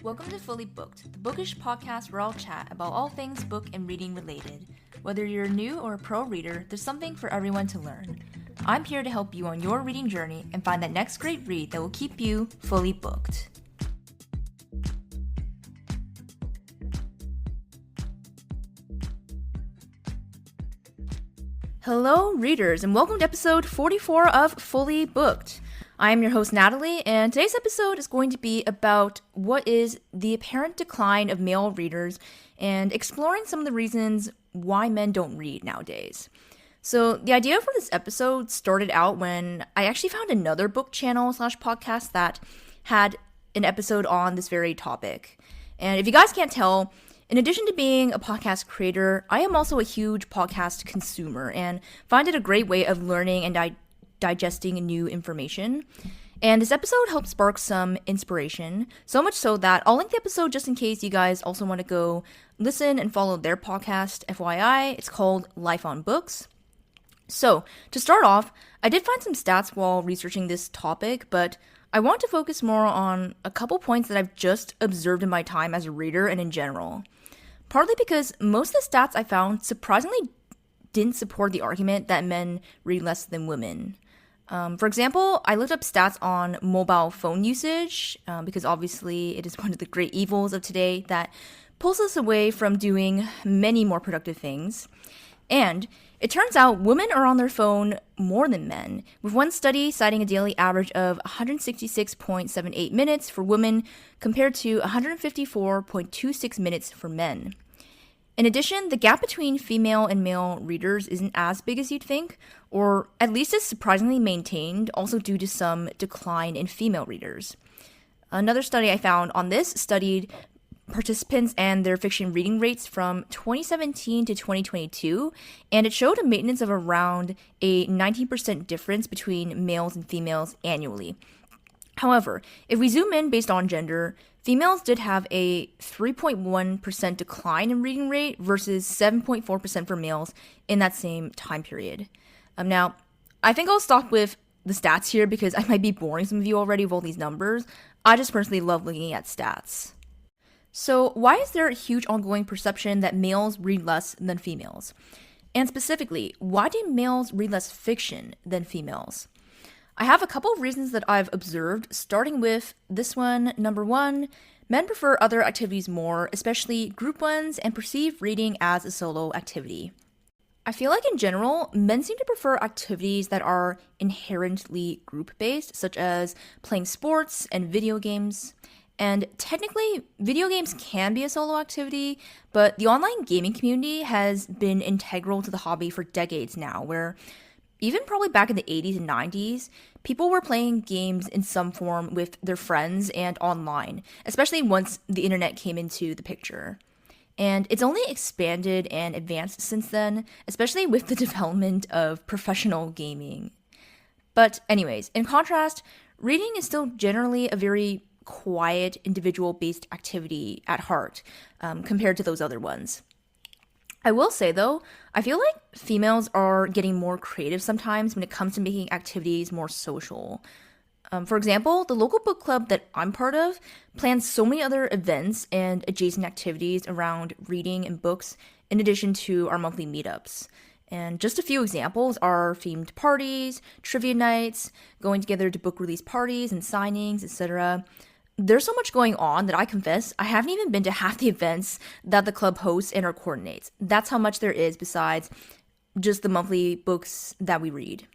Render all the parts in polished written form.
Welcome to Fully Booked, the bookish podcast where I'll chat about all things book and reading related. Whether you're a new or a pro reader, there's something for everyone to learn. I'm here to help you on your reading journey and find that next great read that will keep you fully booked. Hello, readers, and welcome to episode 44 of Fully Booked. I'm your host, Natalie, and today's episode is going to be about what is the apparent decline of male readers and exploring some of the reasons why men don't read nowadays. So the idea for this episode started out when I actually found another book channel / podcast that had an episode on this very topic. And if you guys can't tell, in addition to being a podcast creator, I am also a huge podcast consumer and find it a great way of learning and digesting new information. And this episode helped spark some inspiration, so much so that I'll link the episode just in case you guys also want to go listen and follow their podcast. FYI, it's called Life on Books. So, to start off, I did find some stats while researching this topic, but I want to focus more on a couple points that I've just observed in my time as a reader and in general. Partly because most of the stats I found surprisingly didn't support the argument that men read less than women. For example, I looked up stats on mobile phone usage, because obviously it is one of the great evils of today that pulls us away from doing many more productive things. And it turns out women are on their phone more than men, with one study citing a daily average of 166.78 minutes for women compared to 154.26 minutes for men. In addition, the gap between female and male readers isn't as big as you'd think, or at least is surprisingly maintained, also due to some decline in female readers. Another study I found on this studied participants and their fiction reading rates from 2017 to 2022, and it showed a maintenance of around a 19% difference between males and females annually. However, if we zoom in based on gender, females did have a 3.1% decline in reading rate versus 7.4% for males in that same time period. Now, I think I'll stop with the stats here because I might be boring some of you already with all these numbers. I just personally love looking at stats. So, why is there a huge ongoing perception that males read less than females? And specifically, why do males read less fiction than females? I have a couple of reasons that I've observed, starting with this one. Number one, men prefer other activities more, especially group ones, and perceive reading as a solo activity. I feel like in general, men seem to prefer activities that are inherently group-based, such as playing sports and video games. And technically, video games can be a solo activity, but the online gaming community has been integral to the hobby for decades now, where even probably back in the 80s and 90s, people were playing games in some form with their friends and online, especially once the internet came into the picture. And it's only expanded and advanced since then, especially with the development of professional gaming. But anyways, in contrast, reading is still generally a very quiet, individual-based activity at heart, compared to those other ones. I will say, though, I feel like females are getting more creative sometimes when it comes to making activities more social. For example, the local book club that I'm part of plans so many other events and adjacent activities around reading and books in addition to our monthly meetups. And just a few examples are themed parties, trivia nights, going together to book release parties and signings, etc. There's so much going on that I confess I haven't even been to half the events that the club hosts and or coordinates. That's how much there is besides just the monthly books that we read.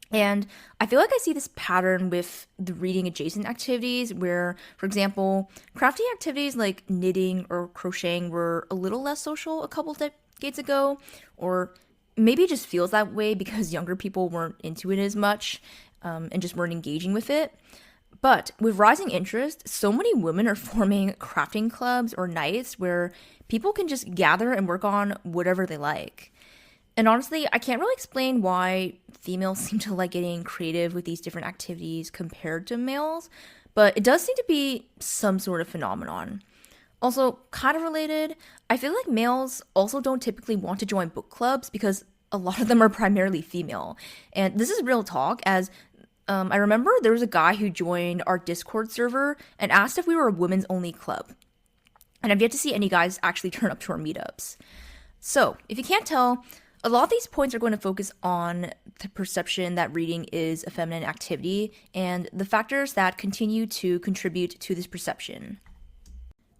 And I feel like I see this pattern with the reading adjacent activities where, for example, crafty activities like knitting or crocheting were a little less social a couple decades ago, or maybe it just feels that way because younger people weren't into it as much and just weren't engaging with it. But with rising interest, so many women are forming crafting clubs or nights where people can just gather and work on whatever they like. And honestly, I can't really explain why females seem to like getting creative with these different activities compared to males, but it does seem to be some sort of phenomenon. Also, kind of related, I feel like males also don't typically want to join book clubs because a lot of them are primarily female. And this is real talk, as I remember there was a guy who joined our Discord server and asked if we were a women's only club. And I've yet to see any guys actually turn up to our meetups. So, if you can't tell, a lot of these points are going to focus on the perception that reading is a feminine activity and the factors that continue to contribute to this perception.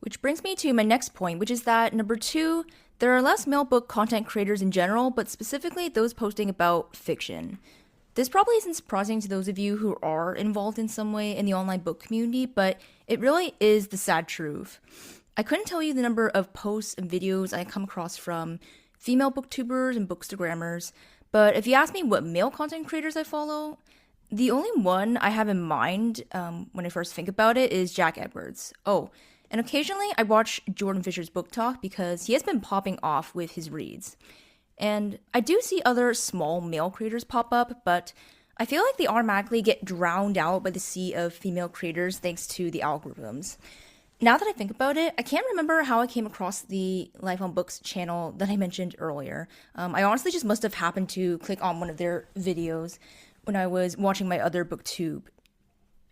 Which brings me to my next point, which is that number 2, there are less male book content creators in general, but specifically those posting about fiction. This probably isn't surprising to those of you who are involved in some way in the online book community, but it really is the sad truth. I couldn't tell you the number of posts and videos I come across from female booktubers and bookstagrammers, but if you ask me what male content creators I follow, the only one I have in mind when I first think about it is Jack Edwards. Oh, and occasionally I watch Jordan Fisher's book talk because he has been popping off with his reads. And I do see other small male creators pop up, but I feel like they automatically get drowned out by the sea of female creators thanks to the algorithms. Now that I think about it, I can't remember how I came across the Life on Books channel that I mentioned earlier. I honestly just must have happened to click on one of their videos when I was watching my other booktube.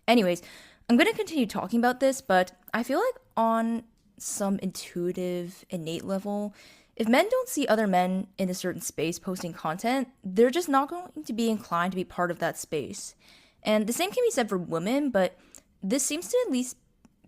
Anyways, I'm going to continue talking about this, but I feel like on some intuitive, innate level, if men don't see other men in a certain space posting content, they're just not going to be inclined to be part of that space. And the same can be said for women, but this seems to at least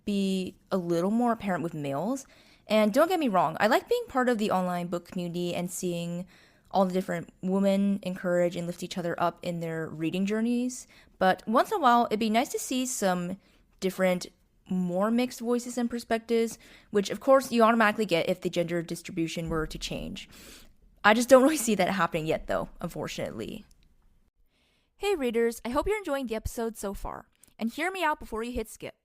be a little more apparent with males. And don't get me wrong, I like being part of the online book community and seeing all the different women encourage and lift each other up in their reading journeys. But once in a while, it'd be nice to see some different, more mixed voices and perspectives, which of course you automatically get if the gender distribution were to change. I just don't really see that happening yet though, unfortunately. Hey readers, I hope you're enjoying the episode so far. And hear me out before you hit skip.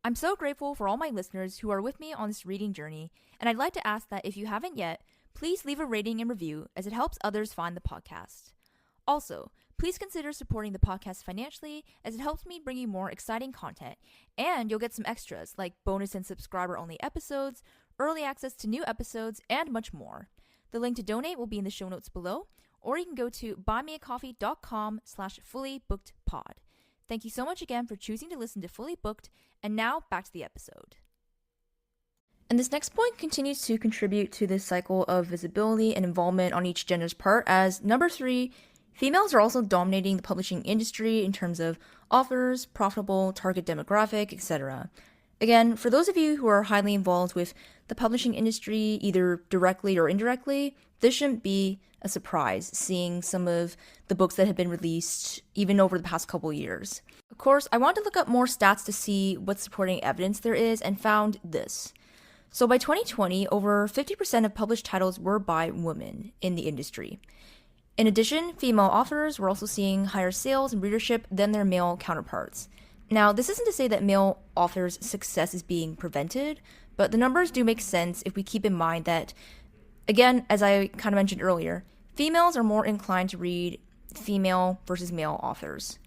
I'm so grateful for all my listeners who are with me on this reading journey, and I'd like to ask that if you haven't yet, please leave a rating and review as it helps others find the podcast. Also, please consider supporting the podcast financially as it helps me bring you more exciting content, and you'll get some extras like bonus and subscriber-only episodes, early access to new episodes, and much more. The link to donate will be in the show notes below, or you can go to buymeacoffee.com/fullybookedpod. Thank you so much again for choosing to listen to Fully Booked, and now back to the episode. And this next point continues to contribute to this cycle of visibility and involvement on each gender's part, as number 3, females are also dominating the publishing industry in terms of authors, profitable, target demographic, etc. Again, for those of you who are highly involved with the publishing industry, either directly or indirectly, this shouldn't be a surprise, seeing some of the books that have been released even over the past couple years. Of course, I wanted to look up more stats to see what supporting evidence there is and found this. So by 2020, over 50% of published titles were by women in the industry. In addition, female authors were also seeing higher sales and readership than their male counterparts. Now, this isn't to say that male authors' success is being prevented, but the numbers do make sense if we keep in mind that, again, as I kind of mentioned earlier, females are more inclined to read female versus male authors.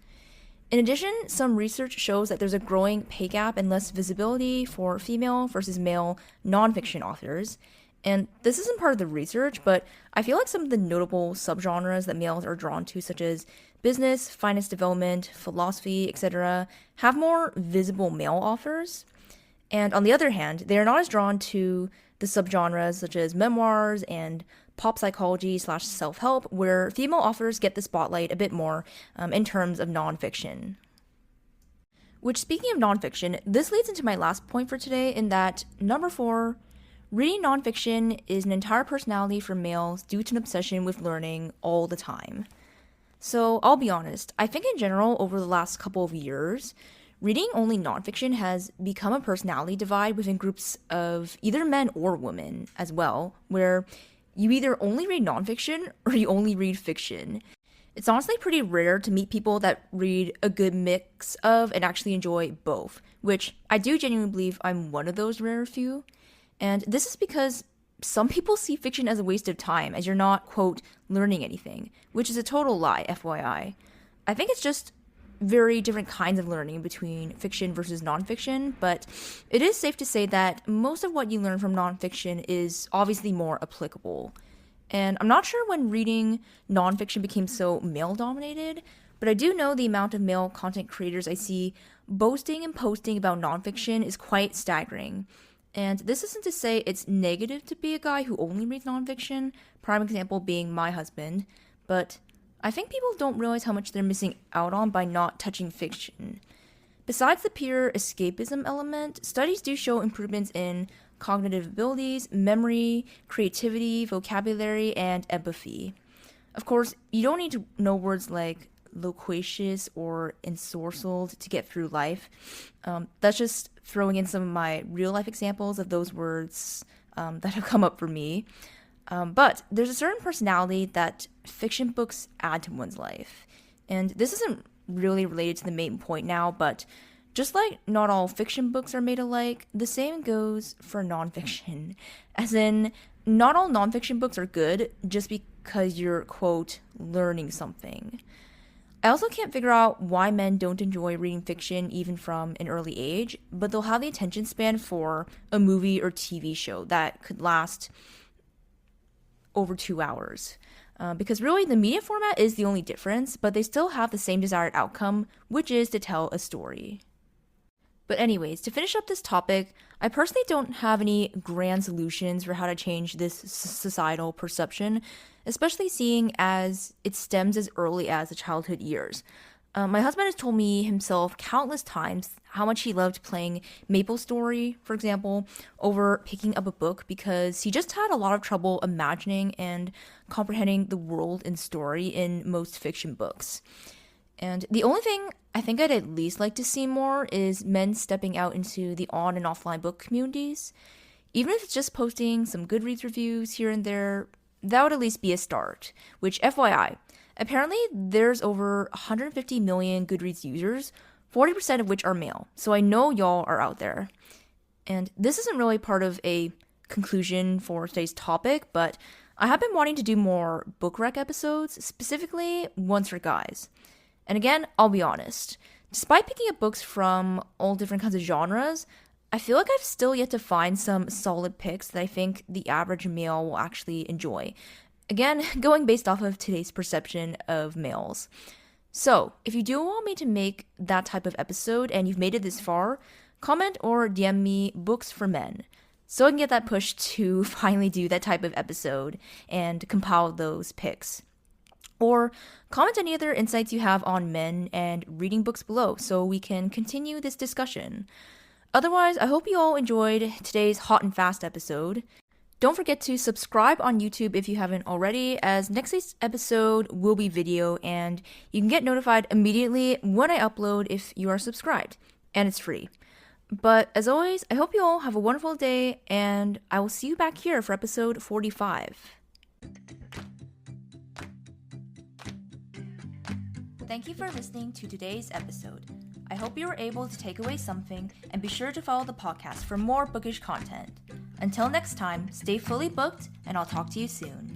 In addition, some research shows that there's a growing pay gap and less visibility for female versus male nonfiction authors. And this isn't part of the research, but I feel like some of the notable subgenres that males are drawn to, such as business, finance development, philosophy, etc., have more visible male authors. And on the other hand, they are not as drawn to the subgenres such as memoirs and pop psychology / self-help, where female authors get the spotlight a bit more in terms of nonfiction. Which, speaking of nonfiction, this leads into my last point for today, in that number 4, reading nonfiction is an entire personality for males due to an obsession with learning all the time. So I'll be honest, I think in general over the last couple of years, reading only nonfiction has become a personality divide within groups of either men or women as well, where you either only read nonfiction or you only read fiction. It's honestly pretty rare to meet people that read a good mix of and actually enjoy both, which I do genuinely believe I'm one of those rare few. And this is because some people see fiction as a waste of time, as you're not, quote, learning anything, which is a total lie, FYI. I think it's just very different kinds of learning between fiction versus nonfiction, but it is safe to say that most of what you learn from nonfiction is obviously more applicable. And I'm not sure when reading nonfiction became so male-dominated, but but I do know the amount of male content creators I see boasting and posting about nonfiction is quite staggering. And this isn't to say it's negative to be a guy who only reads nonfiction, prime example being my husband, but I think people don't realize how much they're missing out on by not touching fiction. Besides the pure escapism element, studies do show improvements in cognitive abilities, memory, creativity, vocabulary, and empathy. Of course, you don't need to know words like loquacious or ensorcelled to get through life. That's just throwing in some of my real life examples of those words that have come up for me. But there's a certain personality that fiction books add to one's life. And this isn't really related to the main point now, but just like not all fiction books are made alike, the same goes for nonfiction. As in, not all nonfiction books are good just because you're, quote, learning something. I also can't figure out why men don't enjoy reading fiction even from an early age, but they'll have the attention span for a movie or TV show that could last over 2 hours. Because really, the media format is the only difference, but they still have the same desired outcome, which is to tell a story. But anyways, to finish up this topic, I personally don't have any grand solutions for how to change this societal perception, especially seeing as it stems as early as the childhood years. My husband has told me himself countless times how much he loved playing MapleStory, for example, over picking up a book because he just had a lot of trouble imagining and comprehending the world and story in most fiction books. And the only thing I think I'd at least like to see more is men stepping out into the on and offline book communities. Even if it's just posting some Goodreads reviews here and there, that would at least be a start. Which, FYI, apparently there's over 150 million Goodreads users, 40% of which are male. So I know y'all are out there. And this isn't really part of a conclusion for today's topic, but I have been wanting to do more book rec episodes, specifically ones for guys. And again, I'll be honest, despite picking up books from all different kinds of genres, I feel like I've still yet to find some solid picks that I think the average male will actually enjoy. Again, going based off of today's perception of males. So, if you do want me to make that type of episode and you've made it this far, comment or DM me books for men, so I can get that push to finally do that type of episode and compile those picks. Or comment any other insights you have on men and reading books below so we can continue this discussion. Otherwise, I hope you all enjoyed today's hot and fast episode. Don't forget to subscribe on YouTube if you haven't already, as next week's episode will be video and you can get notified immediately when I upload if you are subscribed, and it's free. But as always, I hope you all have a wonderful day, and I will see you back here for episode 45. Thank you for listening to today's episode. I hope you were able to take away something, and be sure to follow the podcast for more bookish content. Until next time, stay fully booked, and I'll talk to you soon.